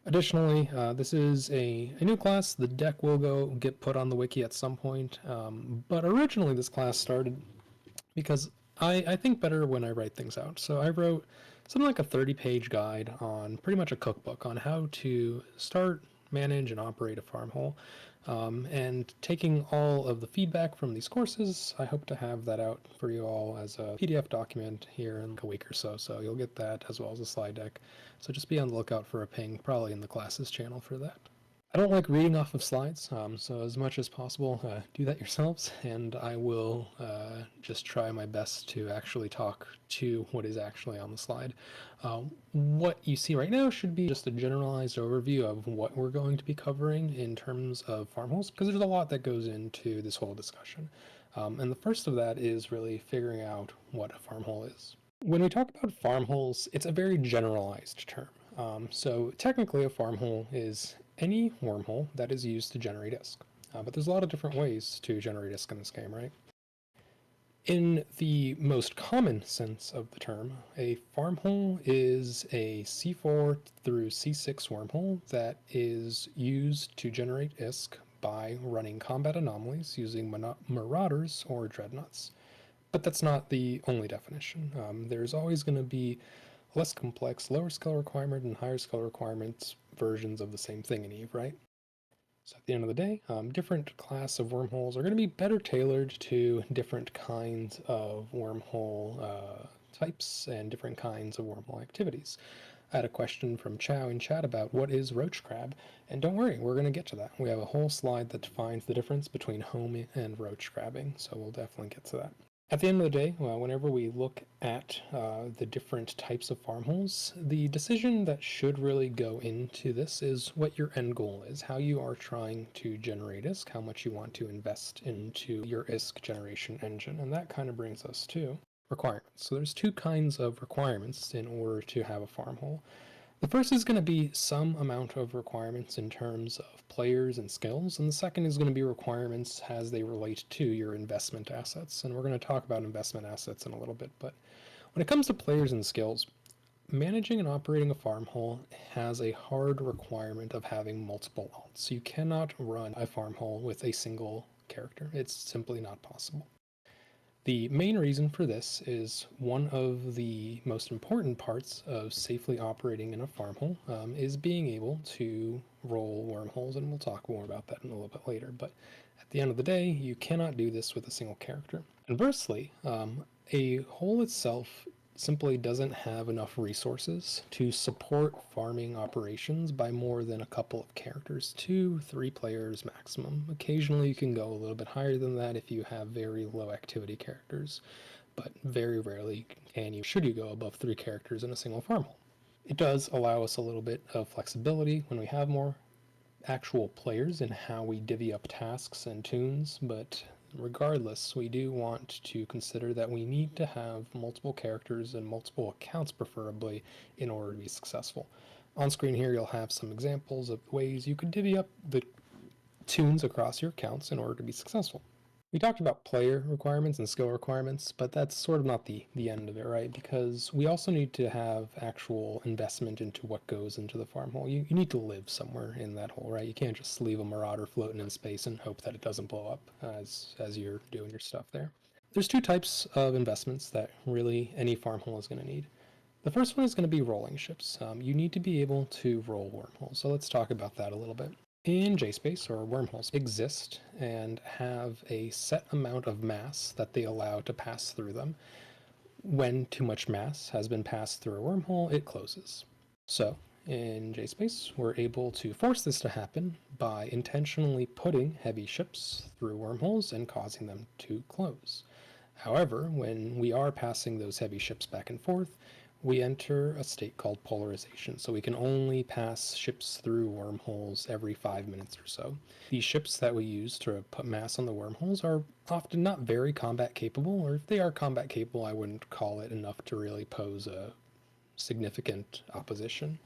Additionally, this is a new class. The deck will get put on the wiki at some point, but originally this class started because I think better when I write things out. So I wrote something like a 30-page guide on pretty much a cookbook on how to start, manage, and operate a farm hole. And taking all of the feedback from these courses, I hope to have that out for you all as a PDF document here in like a week or so. So you'll get that as well as a slide deck. So just be on the lookout for a ping, probably in the classes channel for that. I don't like reading off of slides, so as much as possible, do that yourselves, and I will just try my best to actually talk to what is actually on the slide. What you see right now should be just a generalized overview of what we're going to be covering in terms of farm holes, because there's a lot that goes into this whole discussion. And the first of that is really figuring out what a farm hole is. When we talk about farm holes, it's a very generalized term. So technically a farm hole is any wormhole that is used to generate ISK. But there's a lot of different ways to generate ISK in this game, right? In the most common sense of the term, a farm hole is a C4 through C6 wormhole that is used to generate ISK by running combat anomalies using marauders or dreadnoughts. But that's not the only definition. There's always going to be less complex, lower skill requirement and higher skill requirements versions of the same thing in EVE, right? So at the end of the day, different class of wormholes are going to be better tailored to different kinds of wormhole types and different kinds of wormhole activities. I had a question from Chow in chat about what is roach crab, and don't worry, we're going to get to that. We have a whole slide that defines the difference between home and roach crabbing, so we'll definitely get to that. At the end of the day, whenever we look at the different types of farm holes, the decision that should really go into this is what your end goal is, how you are trying to generate ISK, how much you want to invest into your ISK generation engine, and that kind of brings us to requirements. So there's two kinds of requirements in order to have a farm hole. The first is going to be some amount of requirements in terms of players and skills, and the second is going to be requirements as they relate to your investment assets. And we're going to talk about investment assets in a little bit, but when it comes to players and skills, managing and operating a farm hole has a hard requirement of having multiple alts. You cannot run a farm hole with a single character. It's simply not possible. The main reason for this is one of the most important parts of safely operating in a farm hole is being able to roll wormholes, and we'll talk more about that in a little bit later. But at the end of the day, you cannot do this with a single character. Conversely, a hole itself simply doesn't have enough resources to support farming operations by more than a couple of characters, 2-3 players maximum. Occasionally you can go a little bit higher than that if you have very low activity characters, but very rarely should you go above 3 characters in a single farm hole. It does allow us a little bit of flexibility when we have more actual players and how we divvy up tasks and tunes, but regardless, we do want to consider that we need to have multiple characters and multiple accounts preferably in order to be successful. On screen here you'll have some examples of ways you could divvy up the tunes across your accounts in order to be successful. We talked about player requirements and skill requirements, but that's sort of not the end of it, right? Because we also need to have actual investment into what goes into the farm hole. You need to live somewhere in that hole, right? You can't just leave a marauder floating in space and hope that it doesn't blow up as you're doing your stuff there. There's two types of investments that really any farm hole is going to need. The first one is going to be rolling ships. You need to be able to roll wormholes, so let's talk about that a little bit. In JSpace, or wormholes exist and have a set amount of mass that they allow to pass through them. When too much mass has been passed through a wormhole, it closes. So, in JSpace, we're able to force this to happen by intentionally putting heavy ships through wormholes and causing them to close. However, when we are passing those heavy ships back and forth, we enter a state called polarization, so we can only pass ships through wormholes every 5 minutes or so. These ships that we use to put mass on the wormholes are often not very combat capable, or if they are combat capable, I wouldn't call it enough to really pose a significant opposition.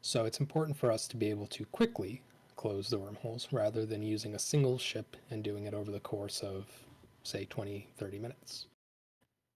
So it's important for us to be able to quickly close the wormholes rather than using a single ship and doing it over the course of, say, 20-30 minutes.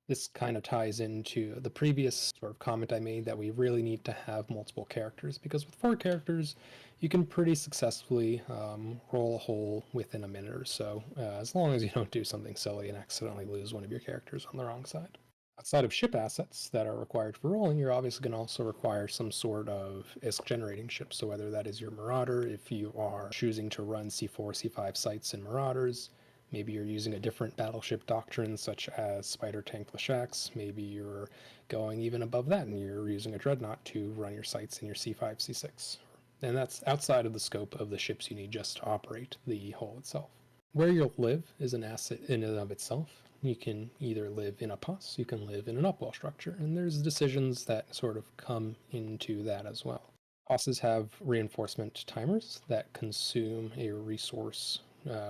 This kind of ties into the previous sort of comment I made that we really need to have multiple characters, because with 4 characters, you can pretty successfully roll a hole within a minute or so, as long as you don't do something silly and accidentally lose one of your characters on the wrong side. Outside of ship assets that are required for rolling, you're obviously going to also require some sort of ISK generating ship. So whether that is your Marauder, if you are choosing to run C4, C5 sites in Marauders, maybe you're using a different battleship doctrine such as Spider Tank Lashaks, maybe you're going even above that and you're using a Dreadnought to run your sites in your C5, C6. And that's outside of the scope of the ships you need just to operate the hull itself. Where you'll live is an asset in and of itself. You can either live in a pos, you can live in an upwell structure, and there's decisions that sort of come into that as well. Posses have reinforcement timers that consume a resource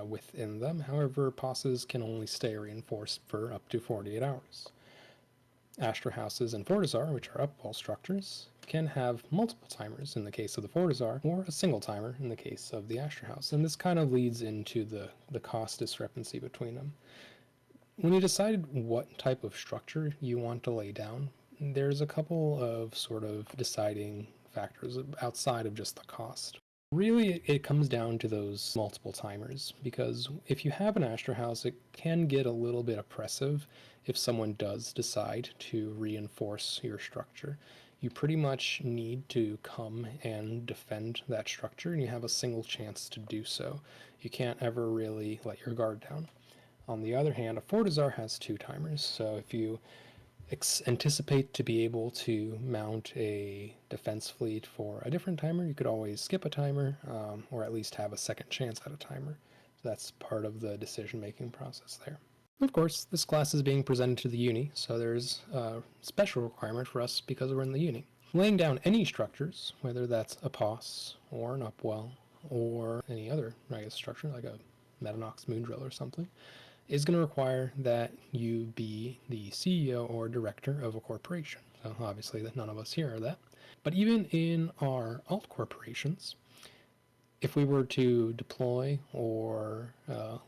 within them. However, posses can only stay reinforced for up to 48 hours. Astra houses and Fortizar, which are upwell structures, can have multiple timers in the case of the Fortizar, or a single timer in the case of the Astra house. And this kind of leads into the cost discrepancy between them. When you decide what type of structure you want to lay down, there's a couple of sort of deciding factors outside of just the cost. Really, it comes down to those multiple timers, because if you have an Astra house, it can get a little bit oppressive if someone does decide to reinforce your structure. You pretty much need to come and defend that structure, and you have a single chance to do so. You can't ever really let your guard down. On the other hand, a Fortizar has 2 timers, so if you anticipate to be able to mount a defense fleet for a different timer, you could always skip a timer, or at least have a second chance at a timer. So that's part of the decision-making process there. Of course, this class is being presented to the uni, so there's a special requirement for us because we're in the uni. Laying down any structures, whether that's a POS or an upwell or any other, I guess, structure like a Metanox Moondrill or something, is going to require that you be the CEO or director of a corporation. So obviously that none of us here are that. But even in our alt corporations, if we were to deploy or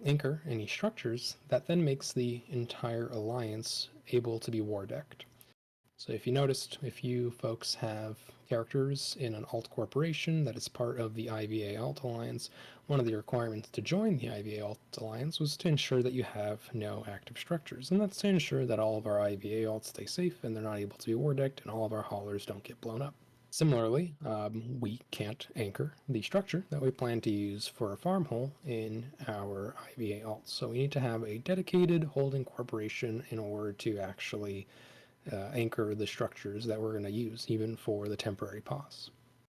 anchor any structures, that then makes the entire alliance able to be war decked. So if you noticed, if you folks have characters in an alt corporation that is part of the IVA Alt Alliance, one of the requirements to join the IVA Alt Alliance was to ensure that you have no active structures, and that's to ensure that all of our IVA alts stay safe and they're not able to be war decked and all of our haulers don't get blown up. Similarly, we can't anchor the structure that we plan to use for a farm hole in our IVA alts, so we need to have a dedicated holding corporation in order to actually anchor the structures that we're going to use, even for the temporary pause.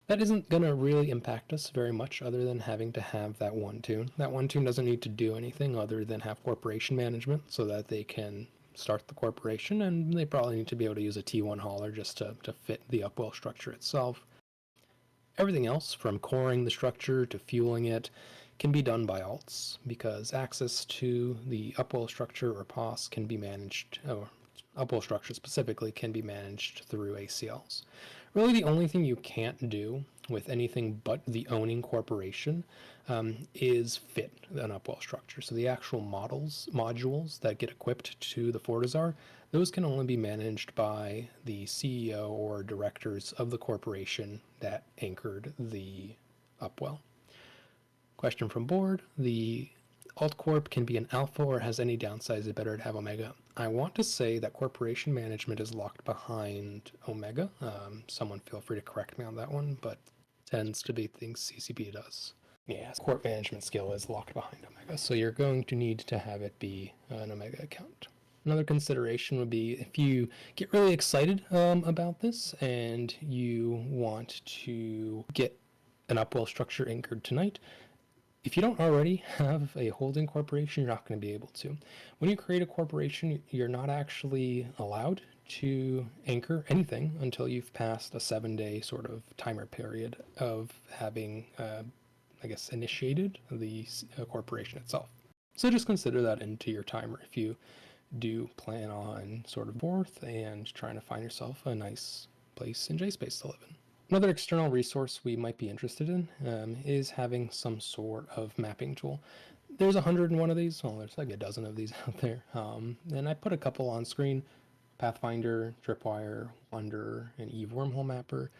That isn't going to really impact us very much other than having to have that one tune. That one tune doesn't need to do anything other than have corporation management so that they can start the corporation, and they probably need to be able to use a T1 hauler just to fit the upwell structure itself. Everything else, from coring the structure to fueling it, can be done by alts, because access to the upwell structure or POS can be managed, or upwell structure specifically, can be managed through ACLs. Really, the only thing you can't do with anything but the owning corporation is fit an upwell structure. So the actual modules that get equipped to the Fortizar, those can only be managed by the CEO or directors of the corporation that anchored the upwell. Question from board: the Alt Corp can be an alpha or has any downsides, it's better to have Omega. I want to say that corporation management is locked behind Omega. Someone feel free to correct me on that one, but tends to be things CCP does. Yeah, corp management skill is locked behind Omega, so you're going to need to have it be an Omega account. Another consideration would be if you get really excited about this and you want to get an upwell structure anchored tonight, if you don't already have a holding corporation, you're not going to be able to. When you create a corporation, you're not actually allowed to anchor anything until you've passed a 7-day sort of timer period of having, I guess, initiated the corporation itself. So just consider that into your timer if you do plan on sort of fourth and trying to find yourself a nice place in JSpace to live in. Another external resource we might be interested in is having some sort of mapping tool. There's 101 of these, well, there's like a dozen of these out there, and I put a couple on screen. Pathfinder, Tripwire, Wonder, and Eve Wormhole Mapper.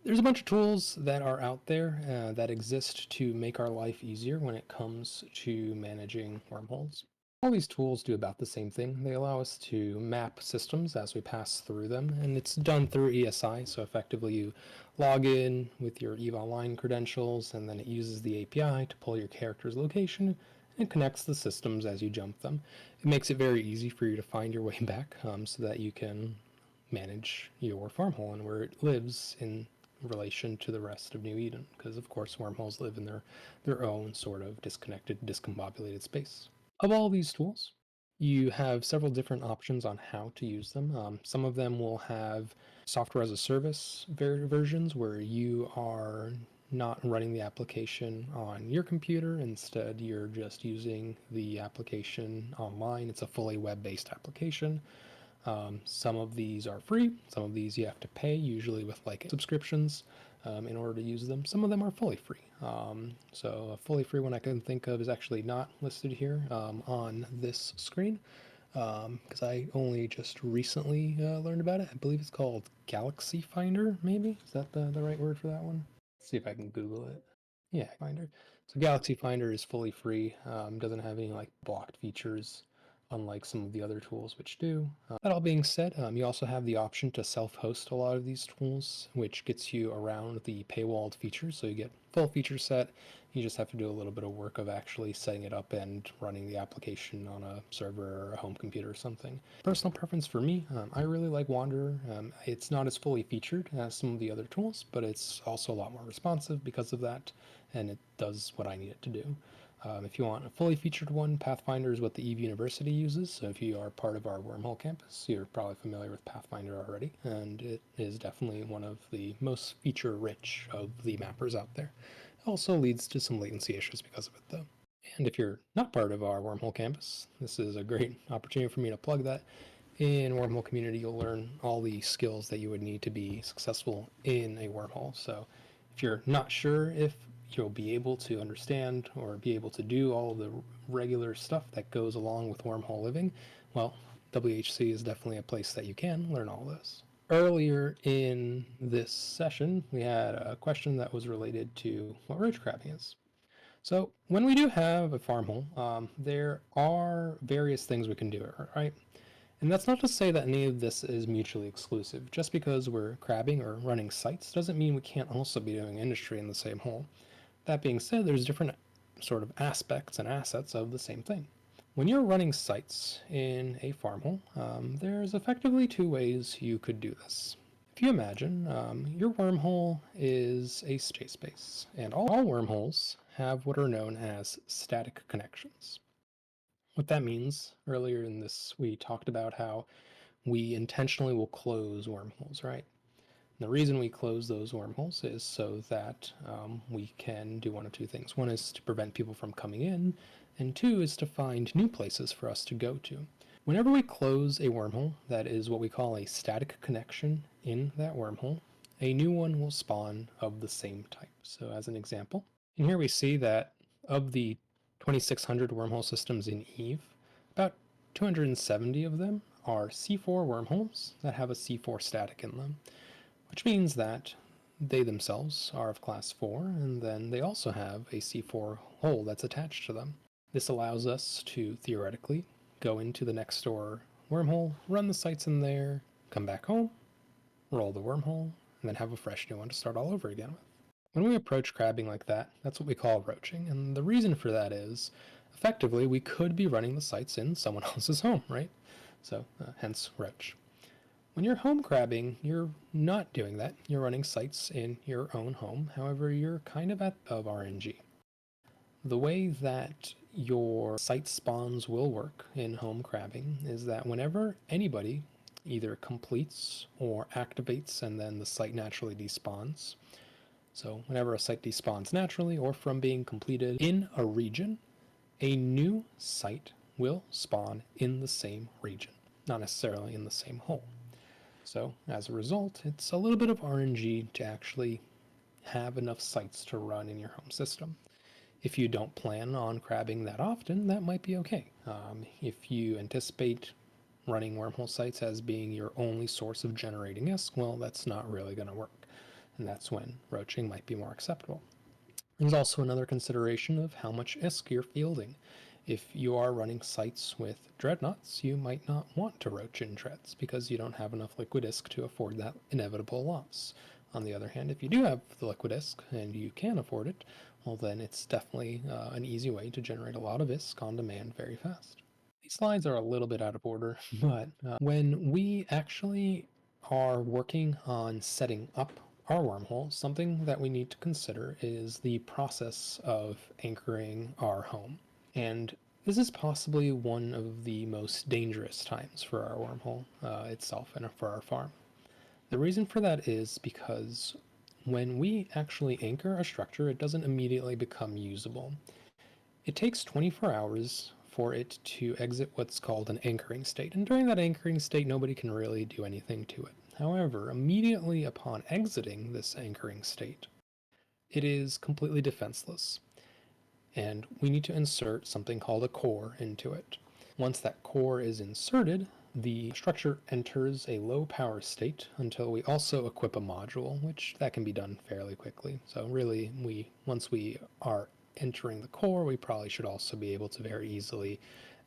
There's a bunch of tools that are out there that exist to make our life easier when it comes to managing wormholes. All these tools do about the same thing. They allow us to map systems as we pass through them, and it's done through ESI, so effectively you log in with your EVE Online credentials, and then it uses the API to pull your character's location and connects the systems as you jump them. It makes it very easy for you to find your way back so that you can manage your farmhole and where it lives in relation to the rest of New Eden, because of course wormholes live in their own sort of disconnected, discombobulated space. Of all these tools, you have several different options on how to use them. Some of them will have software as a service versions where you are not running the application on your computer. Instead, you're just using the application online. It's a fully web-based application. Some of these are free, some of these you have to pay, usually with like subscriptions in order to use them. Some of them are fully free. So a fully free one I can think of is actually not listed here on this screen because I only just recently learned about it. I believe it's called Galaxy Finder, maybe? Is that the right word for that one? Let's see if I can Google it. Yeah, Finder. So Galaxy Finder is fully free, doesn't have any like blocked features, unlike some of the other tools which do. That all being said, you also have the option to self-host a lot of these tools, which gets you around the paywalled features. So you get full feature set. You just have to do a little bit of work of actually setting it up and running the application on a server or a home computer or something. Personal preference for me, I really like Wanderer. It's not as fully featured as some of the other tools, but it's also a lot more responsive because of that, and it does what I need it to do. If you want a fully featured one, Pathfinder is what the EVE University uses. So if you are part of our Wormhole campus, you're probably familiar with Pathfinder already, and it is definitely one of the most feature-rich of the mappers out there. It also leads to some latency issues because of it, though. And if you're not part of our Wormhole campus, this is a great opportunity for me to plug that. In Wormhole community, you'll learn all the skills that you would need to be successful in a wormhole. So if you're not sure if you'll be able to understand or be able to do all the regular stuff that goes along with wormhole living, well, WHC is definitely a place that you can learn all this. Earlier in this session, we had a question that was related to what roach crabbing is. So when we do have a farmhole, there are various things we can do, right? And that's not to say that any of this is mutually exclusive. Just because we're crabbing or running sites doesn't mean we can't also be doing industry in the same hole. That being said, there's different sort of aspects and assets of the same thing. When you're running sites in a farmhole, there's effectively two ways you could do this. If you imagine, your wormhole is a state space, and all wormholes have what are known as static connections. What that means, earlier in this, we talked about how we intentionally will close wormholes, right? And the reason we close those wormholes is so that we can do one of two things. One is to prevent people from coming in, and two is to find new places for us to go to. Whenever we close a wormhole, that is what we call a static connection in that wormhole, a new one will spawn of the same type. So as an example, and here we see that of the 2,600 wormhole systems in EVE, about 270 of them are C4 wormholes that have a C4 static in them, which means that they themselves are of class 4, and then they also have a C4 hole that's attached to them. This allows us to theoretically go into the next door wormhole, run the sites in there, come back home, roll the wormhole, and then have a fresh new one to start all over again with. When we approach crabbing like that, that's what we call roaching, and the reason for that is, effectively, we could be running the sites in someone else's home, right? So, hence roach. When you're home crabbing, you're not doing that. You're running sites in your own home, however, you're kind of of RNG. The way that your site spawns will work in home crabbing is that whenever anybody either completes or activates and then the site naturally despawns, so whenever a site despawns naturally or from being completed in a region, a new site will spawn in the same region, not necessarily in the same hole. So as a result, it's a little bit of RNG to actually have enough sites to run in your home system. If you don't plan on crabbing that often, that might be okay. If you anticipate running wormhole sites as being your only source of generating ISK, well, that's not really going to work. And that's when roaching might be more acceptable. There's also another consideration of how much ISK you're fielding. If you are running sites with dreadnoughts, you might not want to roach in dreads because you don't have enough liquid ISK to afford that inevitable loss. On the other hand, if you do have the liquid ISK and you can afford it, well, then it's definitely an easy way to generate a lot of ISK on demand very fast. These slides are a little bit out of order, but when we actually are working on setting up our wormhole, something that we need to consider is the process of anchoring our home. And this is possibly one of the most dangerous times for our wormhole itself and for our farm. The reason for that is because when we actually anchor a structure, it doesn't immediately become usable. It takes 24 hours for it to exit what's called an anchoring state, and during that anchoring state, nobody can really do anything to it. However, immediately upon exiting this anchoring state, it is completely defenseless, and we need to insert something called a core into it. Once that core is inserted, the structure enters a low power state until we also equip a module, which that can be done fairly quickly. So really, once we are entering the core, we probably should also be able to very easily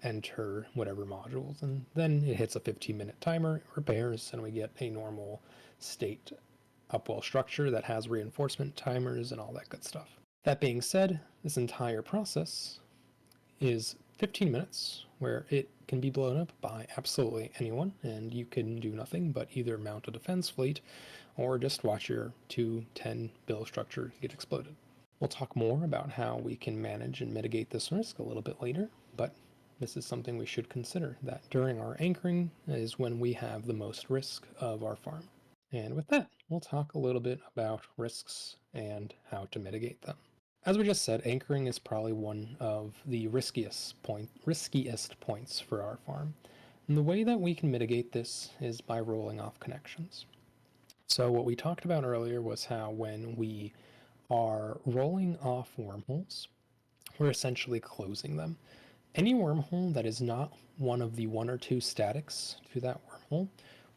enter whatever modules, and then it hits a 15-minute timer, it repairs, and we get a normal state upwell structure that has reinforcement timers and all that good stuff. That being said, this entire process is 15 minutes where it can be blown up by absolutely anyone, and you can do nothing but either mount a defense fleet or just watch your 210 bill structure get exploded. We'll talk more about how we can manage and mitigate this risk a little bit later, but this is something we should consider, that during our anchoring is when we have the most risk of our farm. And with that, we'll talk a little bit about risks and how to mitigate them. As we just said, anchoring is probably one of the riskiest points for our farm. And the way that we can mitigate this is by rolling off connections. So what we talked about earlier was how when we are rolling off wormholes, we're essentially closing them. Any wormhole that is not one of the one or two statics to that wormhole,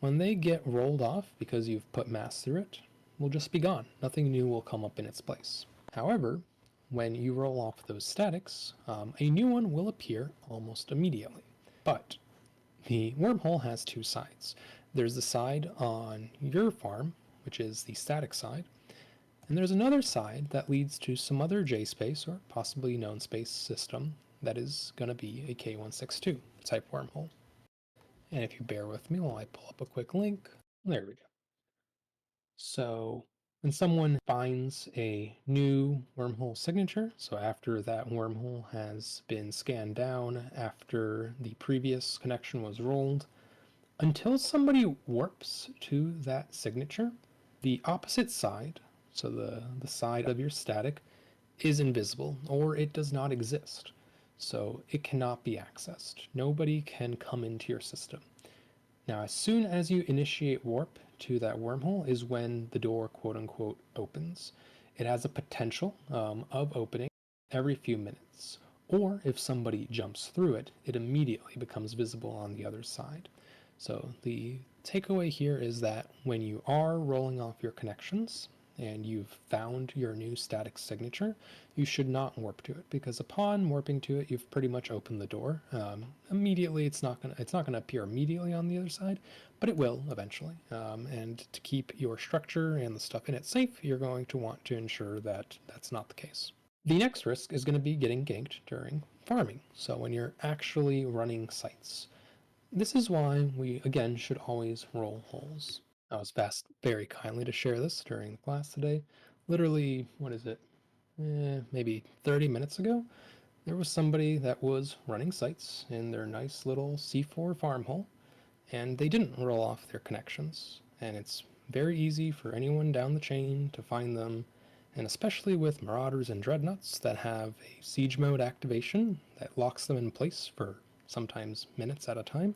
when they get rolled off because you've put mass through it, will just be gone. Nothing new will come up in its place. However, when you roll off those statics, a new one will appear almost immediately. But the wormhole has two sides. There's the side on your farm, which is the static side, and there's another side that leads to some other JSpace or possibly known space system that is going to be a K162 type wormhole. And if you bear with me while I pull up a quick link, there we go. So when someone finds a new wormhole signature, so after that wormhole has been scanned down, after the previous connection was rolled, until somebody warps to that signature, the opposite side, so the side of your static, is invisible or it does not exist. So it cannot be accessed. Nobody can come into your system. Now, as soon as you initiate warp to that wormhole is when the door quote unquote opens. It has a potential of opening every few minutes. Or if somebody jumps through it, it immediately becomes visible on the other side. So the takeaway here is that when you are rolling off your connections and you've found your new static signature, you should not warp to it, because upon warping to it, you've pretty much opened the door. Immediately, it's not gonna appear immediately on the other side, but it will eventually. And to keep your structure and the stuff in it safe, you're going to want to ensure that that's not the case. The next risk is going to be getting ganked during farming. So when you're actually running sites, this is why we, again, should always roll holes. I was asked very kindly to share this during the class today. Literally, what is it? Maybe 30 minutes ago, there was somebody that was running sites in their nice little C4 farm hole, and they didn't roll off their connections. And it's very easy for anyone down the chain to find them, and especially with Marauders and Dreadnoughts that have a siege mode activation that locks them in place for sometimes minutes at a time,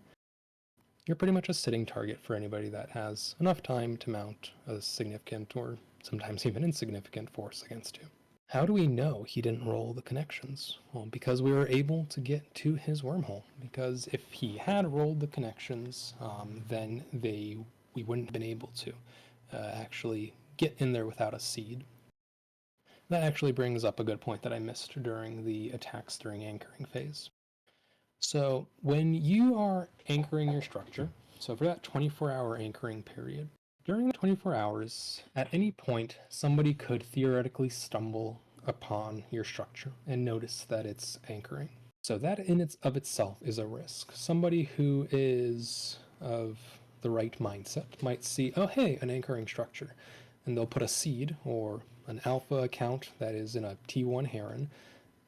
you're pretty much a sitting target for anybody that has enough time to mount a significant or sometimes even insignificant force against you. How do we know he didn't roll the connections? Well, because we were able to get to his wormhole. Because if he had rolled the connections, then we wouldn't have been able to actually get in there without a seed. That actually brings up a good point that I missed during the attacks during anchoring phase. So when you are anchoring your structure, so for that 24-hour anchoring period, during the 24 hours, at any point, somebody could theoretically stumble upon your structure and notice that it's anchoring. So that in of itself is a risk. Somebody who is of the right mindset might see, oh hey, an anchoring structure, and they'll put a seed or an alpha account that is in a T1 Heron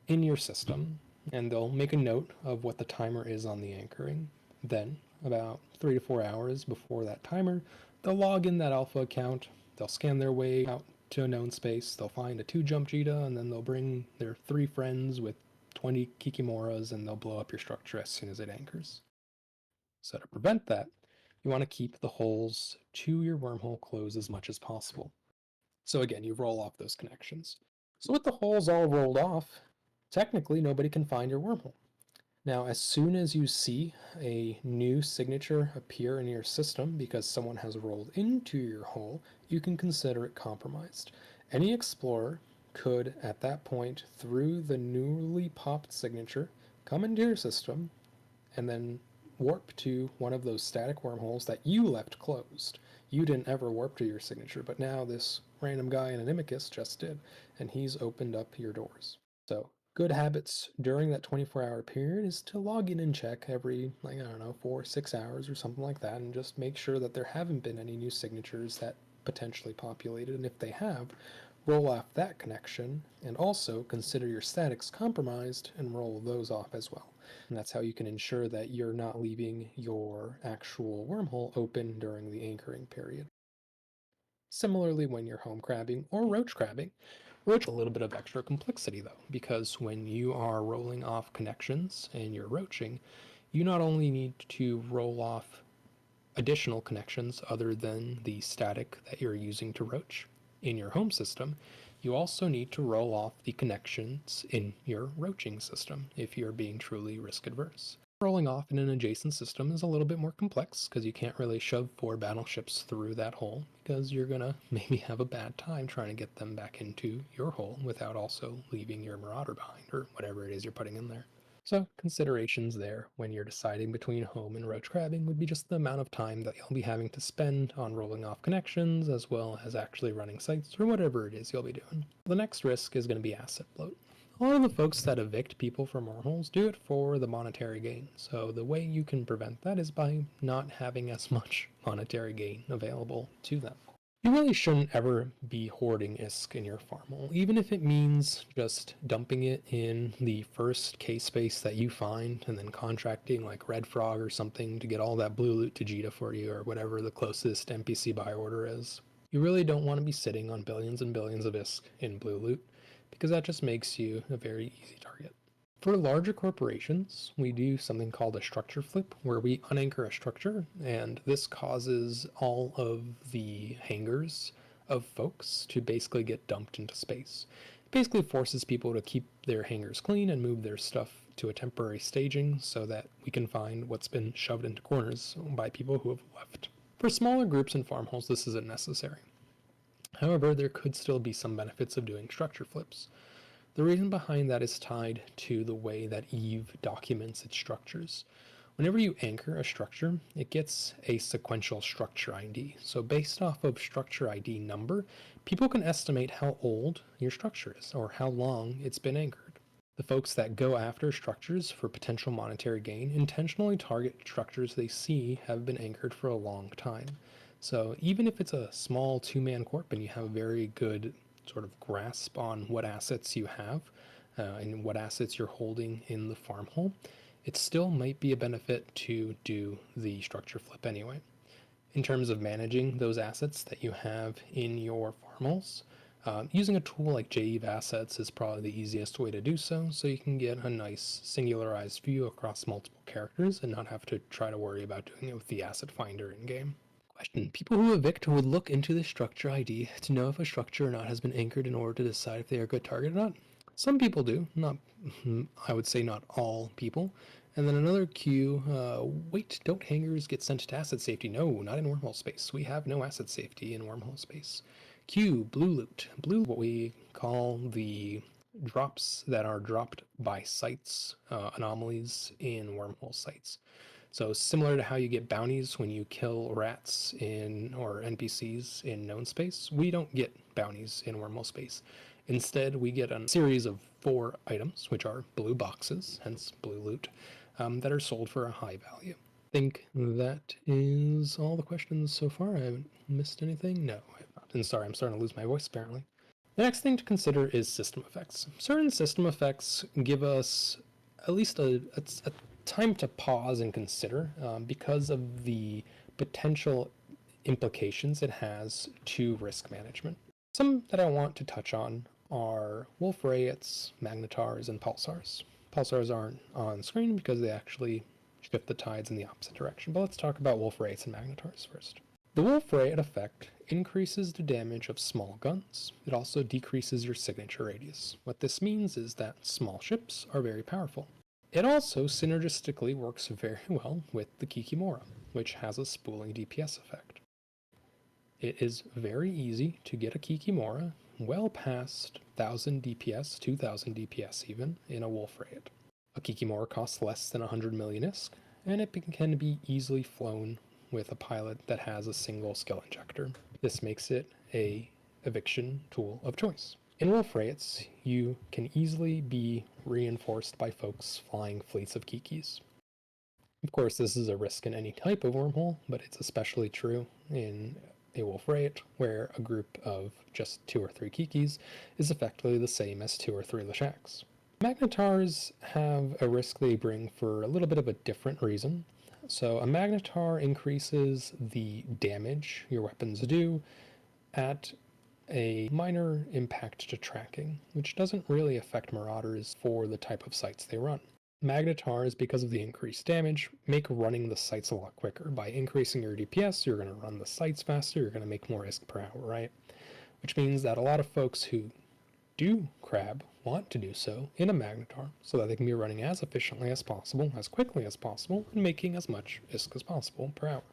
in your system, and they'll make a note of what the timer is on the anchoring. Then, about 3 to 4 hours before that timer, they'll log in that alpha account, they'll scan their way out to a known space, they'll find a 2-jump Jita, and then they'll bring their 3 friends with 20 Kikimoras, and they'll blow up your structure as soon as it anchors. So to prevent that, you want to keep the holes to your wormhole closed as much as possible. So again, you roll off those connections. So with the holes all rolled off, technically nobody can find your wormhole. Now, as soon as you see a new signature appear in your system because someone has rolled into your hole, you can consider it compromised. Any explorer could, at that point, through the newly popped signature, come into your system and then warp to one of those static wormholes that you left closed. You didn't ever warp to your signature, but now this random guy in Animicus just did, and he's opened up your doors. So good habits during that 24-hour period is to log in and check every, like, I don't know, 4 6 hours or something like that, and just make sure that there haven't been any new signatures that potentially populated, and if they have, roll off that connection, and also consider your statics compromised and roll those off as well. And that's how you can ensure that you're not leaving your actual wormhole open during the anchoring period. Similarly, when you're home crabbing or roach crabbing, roach a little bit of extra complexity though, because when you are rolling off connections and you're roaching, you not only need to roll off additional connections other than the static that you're using to roach in your home system, you also need to roll off the connections in your roaching system if you're being truly risk adverse. Rolling off in an adjacent system is a little bit more complex because you can't really shove 4 battleships through that hole because you're gonna maybe have a bad time trying to get them back into your hole without also leaving your marauder behind or whatever it is you're putting in there. So considerations there when you're deciding between home and roach crabbing would be just the amount of time that you'll be having to spend on rolling off connections as well as actually running sites or whatever it is you'll be doing. The next risk is going to be asset bloat. A lot of the folks that evict people from wormholes do it for the monetary gain, so the way you can prevent that is by not having as much monetary gain available to them. You really shouldn't ever be hoarding ISK in your farm hole, even if it means just dumping it in the first case space that you find and then contracting like Red Frog or something to get all that blue loot to Jita for you or whatever the closest NPC buy order is. You really don't want to be sitting on billions and billions of ISK in blue loot because that just makes you a very easy target. For larger corporations, we do something called a structure flip, where we unanchor a structure, and this causes all of the hangars of folks to basically get dumped into space. It basically forces people to keep their hangars clean and move their stuff to a temporary staging so that we can find what's been shoved into corners by people who have left. For smaller groups and farmholes, this isn't necessary. However, there could still be some benefits of doing structure flips. The reason behind that is tied to the way that Eve documents its structures. Whenever you anchor a structure, it gets a sequential structure ID. So based off of structure ID number, people can estimate how old your structure is or how long it's been anchored. The folks that go after structures for potential monetary gain intentionally target structures they see have been anchored for a long time. So even if it's a small 2-man corp and you have a very good sort of grasp on what assets you have and what assets you're holding in the farm hole, it still might be a benefit to do the structure flip anyway. In terms of managing those assets that you have in your farm holes, using a tool like JEV Assets is probably the easiest way to do so, so you can get a nice singularized view across multiple characters and not have to try to worry about doing it with the asset finder in game. Question. People who evict would look into the structure ID to know if a structure or not has been anchored in order to decide if they are a good target or not. Some people do, not, I would say not all people. And then another Q, wait, don't hangers get sent to asset safety? No, not in wormhole space. We have no asset safety in wormhole space. Q, blue loot. Blue, what we call the drops that are dropped by sites, anomalies in wormhole sites. So similar to how you get bounties when you kill rats in or NPCs in known space, we don't get bounties in wormhole space. Instead, we get a series of 4 items, which are blue boxes, hence blue loot, that are sold for a high value. I think that is all the questions so far. I haven't missed anything? No, I have not. And sorry, I'm starting to lose my voice apparently. The next thing to consider is system effects. Certain system effects give us at least a time to pause and consider because of the potential implications it has to risk management. Some that I want to touch on are wolf rayets, magnetars, and pulsars. Pulsars aren't on screen because they actually shift the tides in the opposite direction, but let's talk about wolf rayets and magnetars first. The wolf rayet effect increases the damage of small guns. It also decreases your signature radius. What this means is that small ships are very powerful. It also synergistically works very well with the Kikimora, which has a spooling DPS effect. It is very easy to get a Kikimora well past 1000 DPS, 2000 DPS even, in a wolf rayet. A Kikimora costs less than 100 million ISK, and it can be easily flown with a pilot that has a single skill injector. This makes it a eviction tool of choice. In wolf rayets, you can easily be reinforced by folks flying fleets of Kikis. Of course, this is a risk in any type of wormhole, but it's especially true in a wolf rayet, where a group of just 2 or 3 Kikis is effectively the same as 2 or 3 Leshaks. Magnetars have a risk they bring for a little bit of a different reason. So a Magnetar increases the damage your weapons do at a minor impact to tracking, which doesn't really affect Marauders for the type of sites they run. Magnetars, because of the increased damage, make running the sites a lot quicker. By increasing your DPS, you're going to run the sites faster, you're going to make more ISK per hour, right? Which means that a lot of folks who do crab want to do so in a Magnetar so that they can be running as efficiently as possible, as quickly as possible, and making as much ISK as possible per hour.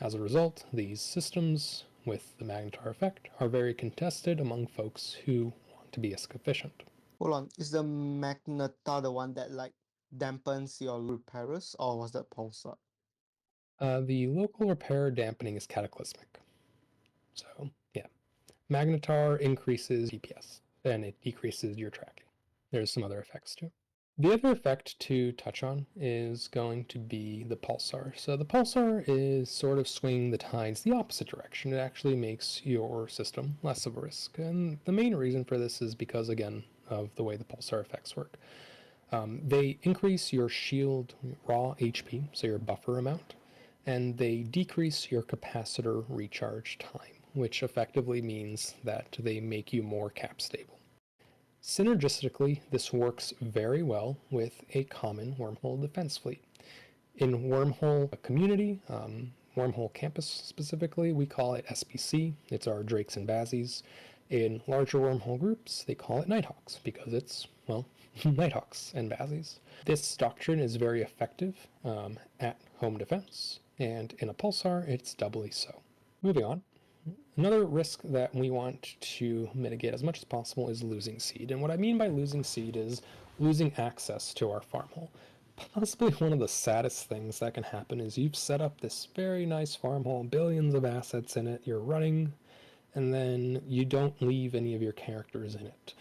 As a result, these systems with the Magnetar effect are very contested among folks who want to be ISK efficient. Hold on, is the Magnetar the one that like dampens your repairers, or was that Pulsar? The local repair dampening is cataclysmic. So, yeah. Magnetar increases DPS, and it decreases your tracking. There's some other effects too. The other effect to touch on is going to be the pulsar. So the pulsar is sort of swinging the tides the opposite direction. It actually makes your system less of a risk. And the main reason for this is because, again, of the way the pulsar effects work. They increase your shield raw HP, so your buffer amount, and they decrease your capacitor recharge time, which effectively means that they make you more cap stable. Synergistically, this works very well with a common wormhole defense fleet. In wormhole community, wormhole campus specifically, we call it SBC. It's our Drakes and Bazzies. In larger wormhole groups, they call it Nighthawks because it's, well, Nighthawks and Bazzies. This doctrine is very effective at home defense, and in a pulsar, it's doubly so. Moving on. Another risk that we want to mitigate as much as possible is losing seed. And what I mean by losing seed is losing access to our farm hole. Possibly one of the saddest things that can happen is you've set up this very nice farm hole, billions of assets in it, you're running, and then you don't leave any of your characters in it.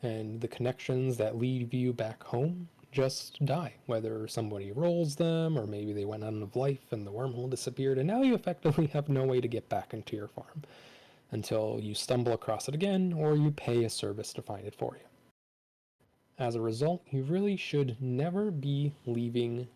And the connections that lead you back home just die, whether somebody rolls them or maybe they went out of life and the wormhole disappeared, and now you effectively have no way to get back into your farm until you stumble across it again or you pay a service to find it for you. As a result, you really should never be leaving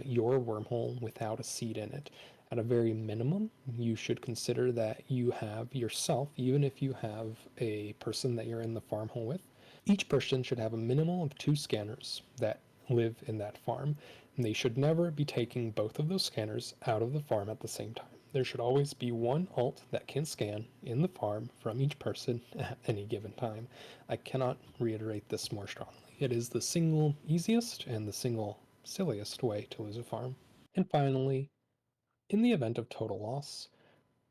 your wormhole without a seed in it. At a very minimum, you should consider that you have yourself, even if you have a person that you're in the farm hole with, each person should have a minimum of 2 scanners that live in that farm, and they should never be taking both of those scanners out of the farm at the same time. There should always be one alt that can scan in the farm from each person at any given time. I cannot reiterate this more strongly. It is the single easiest and the single silliest way to lose a farm. And finally, in the event of total loss,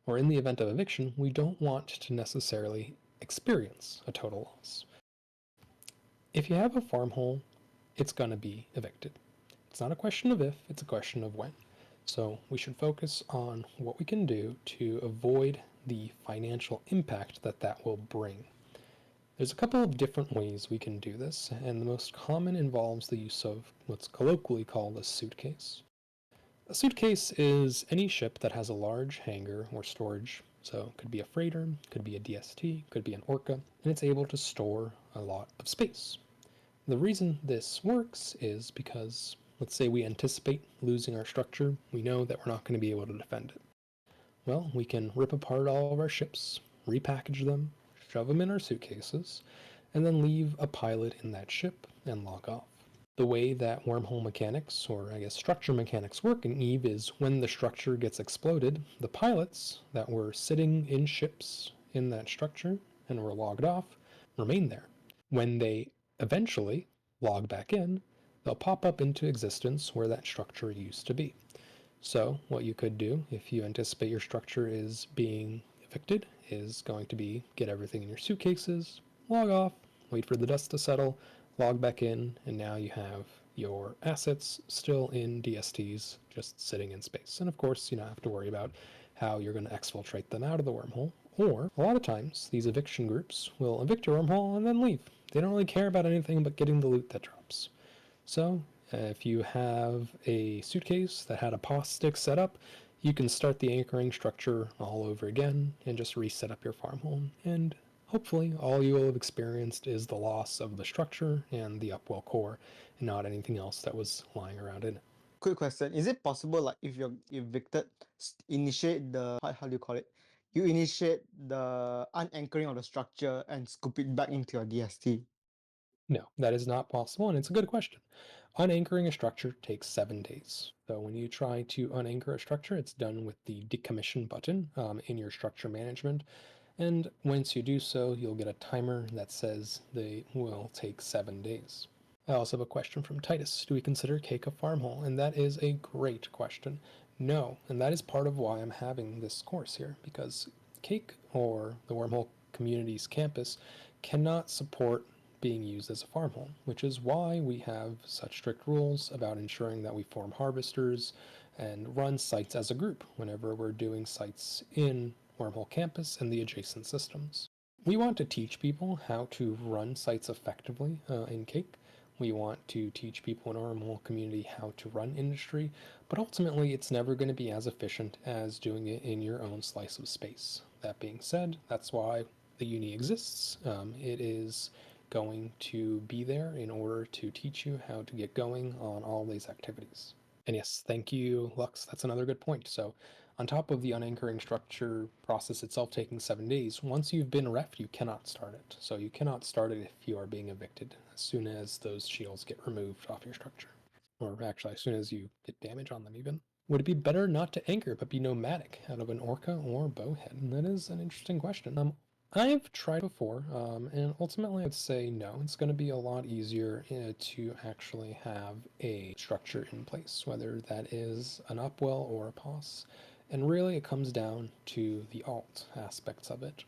or in the event of eviction, we don't want to necessarily experience a total loss. If you have a farm hole, it's going to be evicted. It's not a question of if, it's a question of when. So we should focus on what we can do to avoid the financial impact that that will bring. There's a couple of different ways we can do this, and the most common involves the use of what's colloquially called a suitcase. A suitcase is any ship that has a large hangar or storage, so it could be a freighter, could be a DST, could be an Orca, and it's able to store a lot of space. The reason this works is because, let's say we anticipate losing our structure, we know that we're not going to be able to defend it. Well, we can rip apart all of our ships, repackage them, shove them in our suitcases, and then leave a pilot in that ship and log off. The way that wormhole mechanics, or I guess structure mechanics, work in EVE is when the structure gets exploded, the pilots that were sitting in ships in that structure and were logged off remain there. When they eventually log back in, they'll pop up into existence where that structure used to be. So what you could do if you anticipate your structure is being evicted is going to be get everything in your suitcases, log off, wait for the dust to settle, log back in, and now you have your assets still in DSTs just sitting in space. And of course, you don't have to worry about how you're going to exfiltrate them out of the wormhole. Or a lot of times, these eviction groups will evict your wormhole and then leave. They don't really care about anything but getting the loot that drops. So if you have a suitcase that had a POS stick set up, you can start the anchoring structure all over again and just reset up your farm home. And hopefully all you will have experienced is the loss of the structure and the upwell core and not anything else that was lying around in it. Quick question: is it possible, like, if you're evicted, initiate the how do you call it? You initiate the unanchoring of the structure and scoop it back into your DST. No, that is not possible, and it's a good question. Unanchoring a structure takes 7 days. So when you try to unanchor a structure, it's done with the decommission button in your structure management. And once you do so, you'll get a timer that says they will take 7 days. I also have a question from Titus. Do we consider Cake a farmhole? And that is a great question. No, and that is part of why I'm having this course here, because Cake, or the Wormhole Community's campus, cannot support being used as a farmhole, which is why we have such strict rules about ensuring that we form harvesters and run sites as a group whenever we're doing sites in Wormhole campus and the adjacent systems. We want to teach people how to run sites effectively in Cake. We want to teach people in our Wormhole community how to run industry, but ultimately it's never going to be as efficient as doing it in your own slice of space. That being said, that's why the uni exists. It is going to be there in order to teach you how to get going on all these activities. And yes, thank you, Lux. That's another good point. So, on top of the unanchoring structure process itself taking 7 days, once you've been refed, you cannot start it. So, you cannot start it if you are being evicted as soon as those shields get removed off your structure. Or actually, as soon as you get damage on them, even. Would it be better not to anchor but be nomadic out of an orca or bowhead? And that is an interesting question. I've tried before, and ultimately I'd say no. It's going to be a lot easier to actually have a structure in place, whether that is an upwell or a POS. And really, it comes down to the alt aspects of it.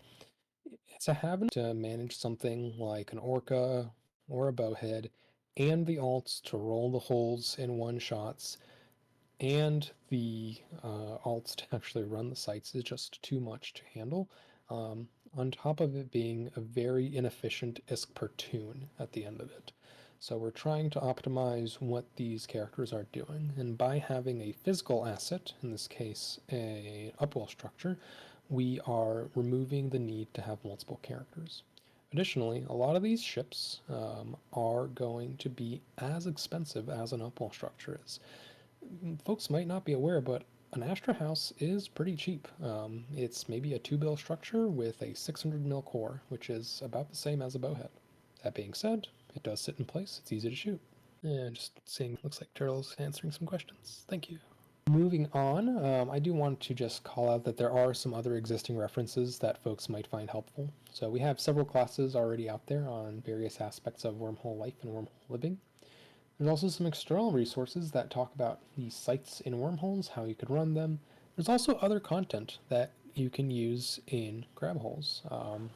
It's a habit to manage something like an orca or a bowhead, and the alts to roll the holes in one shots, and the alts to actually run the sites is just too much to handle. On top of it being a very inefficient ISK per tune at the end of it. So we're trying to optimize what these characters are doing, and by having a physical asset, in this case a upwell structure, we are removing the need to have multiple characters. Additionally, a lot of these ships are going to be as expensive as an upwell structure is. Folks might not be aware, but an Astra house is pretty cheap. It's maybe a 2 bill structure with a 600 mil core, which is about the same as a bowhead. That being said, it does sit in place, it's easy to shoot. And just seeing, looks like Turtle's answering some questions. Thank you. Moving on, I do want to just call out that there are some other existing references that folks might find helpful. So we have several classes already out there on various aspects of wormhole life and wormhole living. There's also some external resources that talk about the sites in wormholes, how you could run them. There's also other content that you can use in crab holes.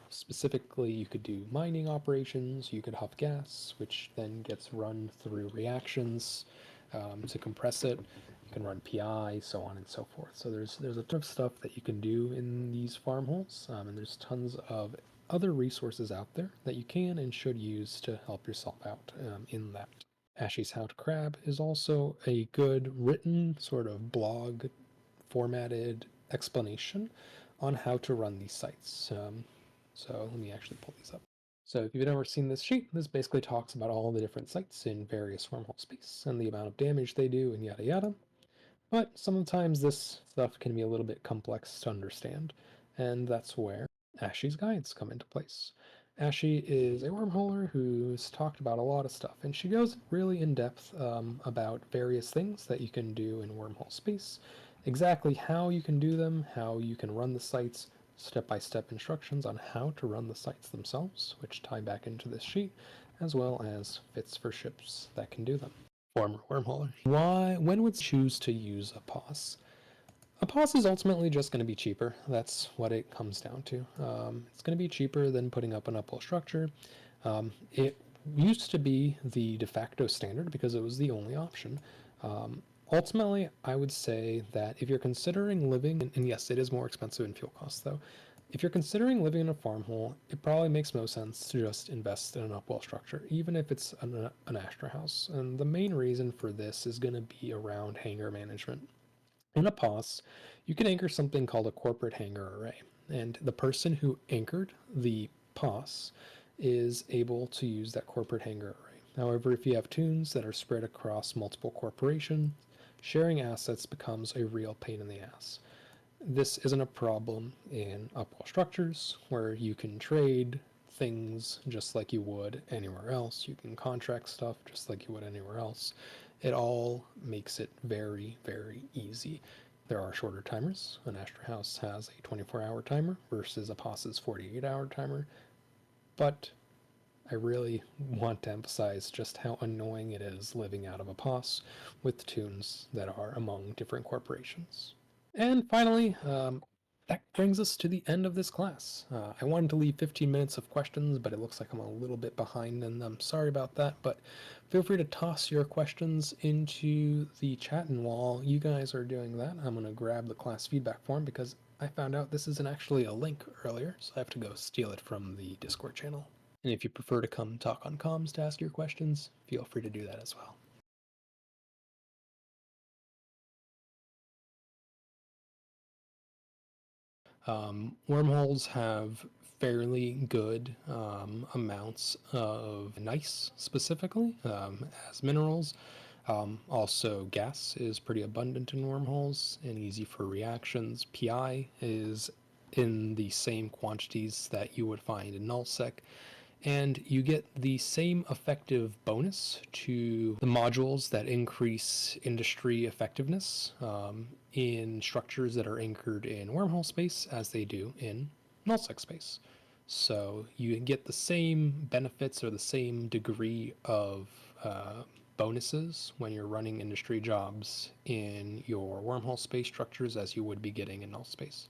Specifically, you could do mining operations, you could huff gas, which then gets run through reactions to compress it. You can run PI, so on and so forth. So there's a ton of stuff that you can do in these farm holes, and there's tons of other resources out there that you can and should use to help yourself out in that. Ashy's How to Crab is also a good written sort of blog formatted explanation on how to run these sites. So let me actually pull these up. So if you've never seen this sheet, this basically talks about all the different sites in various wormhole space and the amount of damage they do and yada yada. But sometimes this stuff can be a little bit complex to understand, and that's where Ashy's guides come into place. Ashy is a wormholer who's talked about a lot of stuff, and she goes really in depth about various things that you can do in wormhole space, exactly how you can do them, how you can run the sites, step-by-step instructions on how to run the sites themselves, which tie back into this sheet, as well as fits for ships that can do them. Former wormholer. When would you choose to use a POS? A POS is ultimately just going to be cheaper. That's what it comes down to. It's going to be cheaper than putting up an upwell structure. It used to be the de facto standard because it was the only option. Ultimately, I would say that if you're considering living, and yes, it is more expensive in fuel costs though, if you're considering living in a farm hole, it probably makes most sense to just invest in an upwell structure, even if it's an Astra house. And the main reason for this is going to be around hangar management. In a POS, you can anchor something called a corporate hangar array, and the person who anchored the POS is able to use that corporate hangar array. However, if you have tunes that are spread across multiple corporations, sharing assets becomes a real pain in the ass. This isn't a problem in upwell structures where you can trade things just like you would anywhere else. You can contract stuff just like you would anywhere else. It all makes it very, very easy. There are shorter timers. An Astra House has a 24-hour timer versus a POS's 48-hour timer. But I really want to emphasize just how annoying it is living out of a POS with tunes that are among different corporations. And finally, that brings us to the end of this class. I wanted to leave 15 minutes of questions, but it looks like I'm a little bit behind, and I'm sorry about that. But feel free to toss your questions into the chat, and while you guys are doing that, I'm going to grab the class feedback form because I found out this isn't actually a link earlier, so I have to go steal it from the Discord channel. And if you prefer to come talk on comms to ask your questions, feel free to do that as well. Wormholes have fairly good amounts of nice specifically as minerals. Also, gas is pretty abundant in wormholes and easy for reactions. PI is in the same quantities that you would find in nullsec, and you get the same effective bonus to the modules that increase industry effectiveness in structures that are anchored in wormhole space as they do in nullsec space. So you get the same benefits or the same degree of bonuses when you're running industry jobs in your wormhole space structures as you would be getting in null space.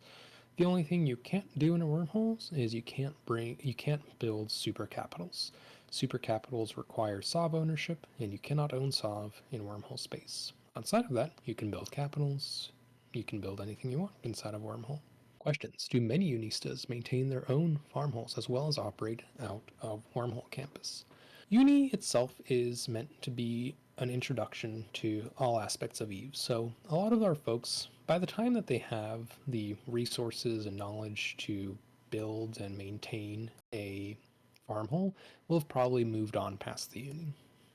The only thing you can't do in a wormhole is you can't build super capitals. Super capitals require SOV ownership, and you cannot own SOV in wormhole space. Outside of that, you can build capitals. You can build anything you want inside of wormhole. Questions: do many Unistas maintain their own farmholes as well as operate out of wormhole campus? Uni itself is meant to be an introduction to all aspects of Eve. So a lot of our folks, by the time that they have the resources and knowledge to build and maintain a farmhole, will have probably moved on past the uni.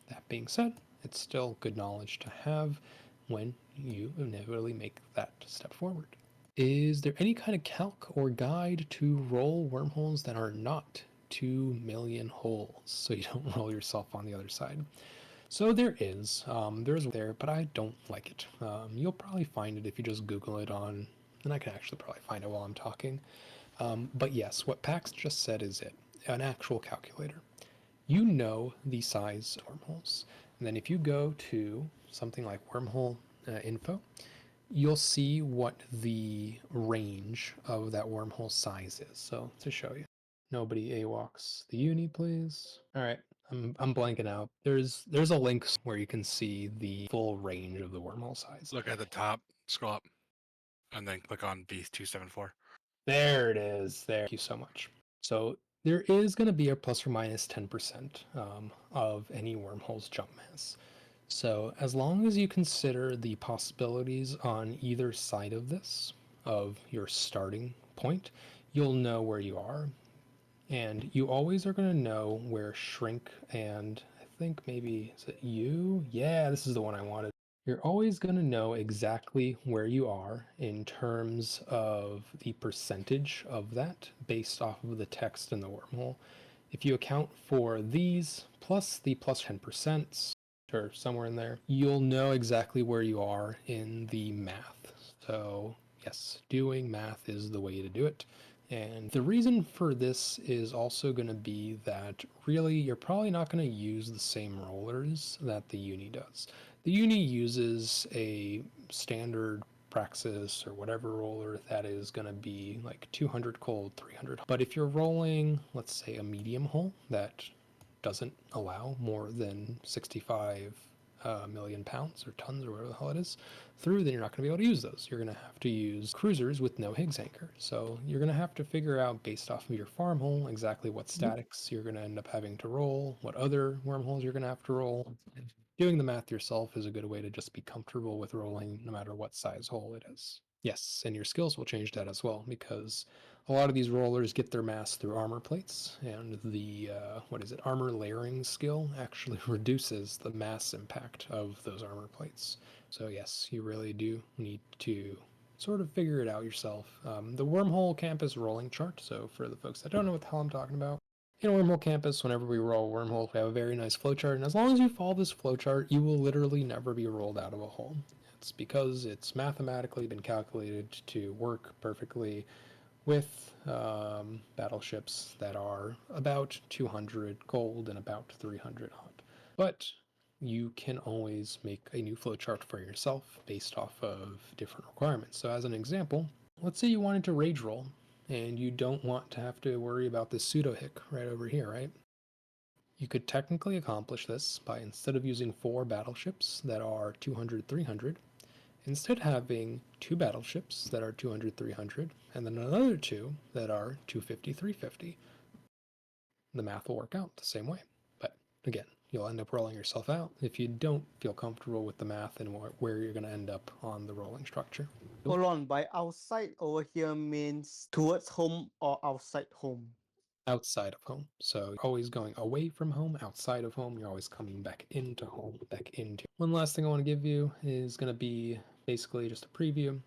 That being said, it's still good knowledge to have when you inevitably make that step forward. Is there any kind of calc or guide to roll wormholes that are not 2 million holes so you don't roll yourself on the other side? So there is, there's there, but I don't like it. You'll probably find it if you just Google it on, and I can actually probably find it while I'm talking. But yes, what Pax just said is it, an actual calculator. You know the size of wormholes, and then if you go to something like wormhole info, you'll see what the range of that wormhole size is. So to show you, nobody AWOCs the uni, please. All right, I'm blanking out. There's a link where you can see the full range of the wormhole size. Look at the top, scroll up, and then click on B274. There it is. There. Thank you so much. So there is going to be a plus or minus 10% of any wormhole's jump mass. So as long as you consider the possibilities on either side of this, of your starting point, you'll know where you are. And you always are going to know where shrink and I think maybe, is it you? Yeah, this is the one I wanted. You're always going to know exactly where you are in terms of the percentage of that based off of the text in the wormhole. If you account for these plus the plus 10%, or somewhere in there, you'll know exactly where you are in the math. So yes, doing math is the way to do it. And the reason for this is also going to be that really you're probably not going to use the same rollers that the uni does. The uni uses a standard Praxis or whatever roller that is going to be like 200 cold, 300. But if you're rolling, let's say, a medium hole that doesn't allow more than 65 million pounds or tons or whatever the hell it is through, then you're not going to be able to use those. You're going to have to use cruisers with no Higgs anchor. So you're going to have to figure out based off of your farm hole exactly what statics you're going to end up having to roll, what other wormholes you're going to have to roll. Doing the math yourself is a good way to just be comfortable with rolling no matter what size hole it is. Yes, and your skills will change that as well because a lot of these rollers get their mass through armor plates, and the armor layering skill actually reduces the mass impact of those armor plates. So yes, you really do need to sort of figure it out yourself. The Wormhole Campus rolling chart, so for the folks that don't know what the hell I'm talking about, in Wormhole Campus, whenever we roll Wormhole, we have a very nice flowchart, and as long as you follow this flowchart, you will literally never be rolled out of a hole. It's because it's mathematically been calculated to work perfectly with battleships that are about 200 gold and about 300 hot. But you can always make a new flowchart for yourself based off of different requirements. So as an example, let's say you wanted to rage roll and you don't want to have to worry about this pseudo hick right over here, right? You could technically accomplish this by, instead of using 4 battleships that are 200, 300, instead having 2 battleships that are 200, 300, and then another 2 that are 250, 350. The math will work out the same way. But again, you'll end up rolling yourself out if you don't feel comfortable with the math and where you're going to end up on the rolling structure. Hold on, by outside over here means towards home or outside home? Outside of home. So you're always going away from home, outside of home, you're always coming back into home, back into. One last thing I want to give you is going to be basically just a preview.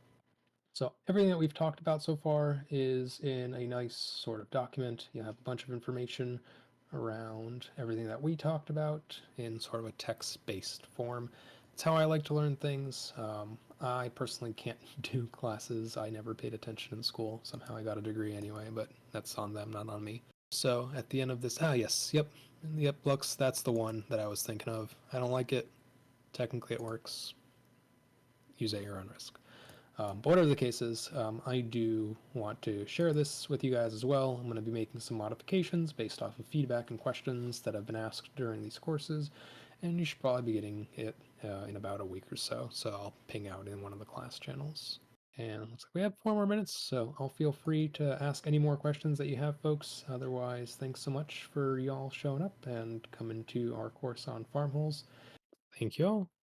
So everything that we've talked about so far is in a nice sort of document. You have a bunch of information around everything that we talked about in sort of a text-based form. It's how I like to learn things. I personally can't do classes. I never paid attention in school. Somehow I got a degree anyway, but that's on them, not on me. So at the end of this, yes, yep, Lux, that's the one that I was thinking of. I don't like it. Technically it works. Use at your own risk. But whatever the case is, I do want to share this with you guys as well. I'm going to be making some modifications based off of feedback and questions that have been asked during these courses, and you should probably be getting it in about a week or so, so I'll ping out in one of the class channels. And looks like we have 4 more minutes, so I'll feel free to ask any more questions that you have, folks. Otherwise, thanks so much for y'all showing up and coming to our course on farm holes. Thank you all.